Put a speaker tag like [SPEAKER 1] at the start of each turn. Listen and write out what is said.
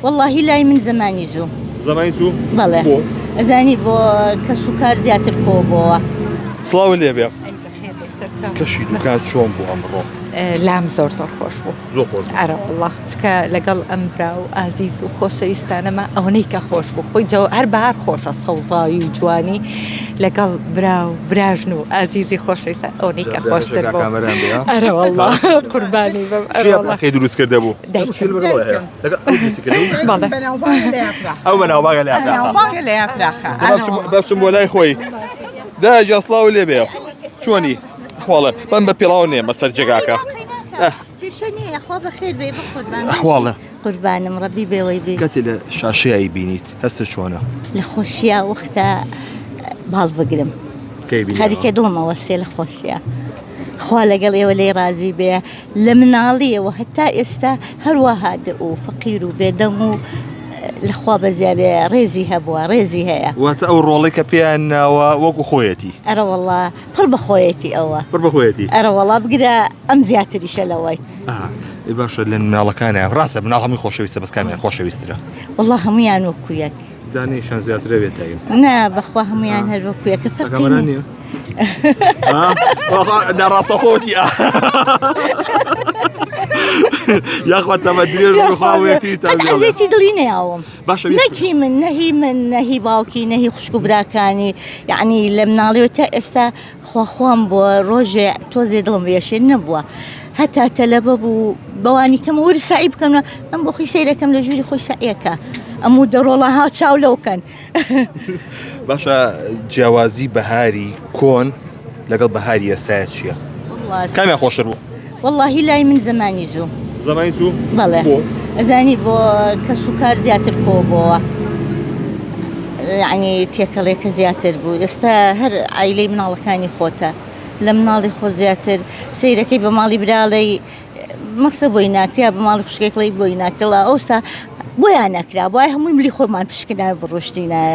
[SPEAKER 1] والله لا من زمانی زوو بەڵێ ئەزانی بۆ کەس و کار زیاتر کۆ بۆەوە.
[SPEAKER 2] سڵاو لێبێ کەشی دوکات چۆن بوو ئەمڕۆ؟
[SPEAKER 3] لام زۆر خۆش بوو.
[SPEAKER 2] زۆر خۆش
[SPEAKER 3] ئەرە والله چکە لەگەڵ ئەم برا و ئازیز و خۆشەویستانەمە ئەوەی کە خۆش بوو خۆی جەوە هەر بەهار خۆشە سەوزایی و جوانی لەگەڵ برا و براژن و ئازیزی خۆشەویستان ئەوەی کە خۆشتر بوو. ئەرە والله قوربانی بم. ئەرە والله
[SPEAKER 2] خێ دروست کردە بوو ئەو بەناوباگە لە بەشم بۆ لای خۆی داجا سڵاو لێبێ چۆنی ئەحواڵە بەم بە پێڵاو نێ مەسەر جێگاکە
[SPEAKER 1] پیشەنی خوا بەخێر بێ بە
[SPEAKER 2] ئەحواڵە
[SPEAKER 1] قوربانم ڕەبی بێەوەی بێ
[SPEAKER 2] کەتی لە شاشەیە بینیت هەستە چۆنە
[SPEAKER 1] لە خۆشیە وەختە باڵ بگرم خەریکە دڵمەوە سێ لە خۆشیە خوا لەگەڵ ئێوە لێ رازی بێ لە مناڵیەوە هەتا ئێستا هەروەها و فەقیر و بێدەم و لەخوا بەزیابێ ڕێزی هەبووە ڕێزی هەیە
[SPEAKER 2] واتە ئەو ڕۆڵی کە پێیان ناوە وەکو خۆیەتی
[SPEAKER 1] ئەرە وەڵڵا پڕ بەخۆیەتی ئەوە
[SPEAKER 2] پڕ بەخۆیەتی
[SPEAKER 1] ئەرە وەڵا بگرە ئەم زیاتریشە لەوەی
[SPEAKER 2] باشە لە مناڵەکانە ڕاستە مناڵ هەمووی خۆشەویستە بەسکامیان خۆشەویسترە
[SPEAKER 1] وەڵڵا هەمویان وەکو یەک
[SPEAKER 2] دانیشان زیاترە بێتایم
[SPEAKER 1] نا بەخوا هەمویان هەر وەکو یەکە فەرقی نییە
[SPEAKER 2] ناڕاستە خۆتی یاخوات تەمە درێژ خاوەتی
[SPEAKER 1] تازێتی دڵی نەیاوم
[SPEAKER 2] باشە
[SPEAKER 1] نەکی من نەهی باوکی نەهی خوشک و براکانی یعنی لە مناڵیەوە تا ئێستا خواخوام بووە ڕۆژێ تۆزێ دڵم بێشێ نەبووە هەتا تەلەبە بوو بەوانی کەم وەری سعی بکەم ئەم بۆ خۆی سەیرەکەم لە ژووری خۆی سعیەکە ئەموو دەڕۆڵە ها چاو لەوکەن
[SPEAKER 2] باشە جیاوازی بەهاری کۆن لەگەڵ بەهاری ئێستاە چییە؟ کامیان خۆشتر بوو؟
[SPEAKER 1] واللهی لای من زمانی زوو بەڵێ ئەزانی بۆ کەس و کار زیاتر کۆ بۆەوە یعنی تێکەڵێکە زیاتر بوو ئێستا هەر عیلەی مناڵەکانی خۆتە لە مناڵی خۆ زیاتر سەیرەکەی بە ماڵی براڵی مەخسە بۆی ناکریا بە ماڵی خوشکێکڵی بۆی ناکرڵا ئەوستا بۆیان نەکرا بۆی هەمووی ملی خۆمان پشکنە بڕۆشتینایە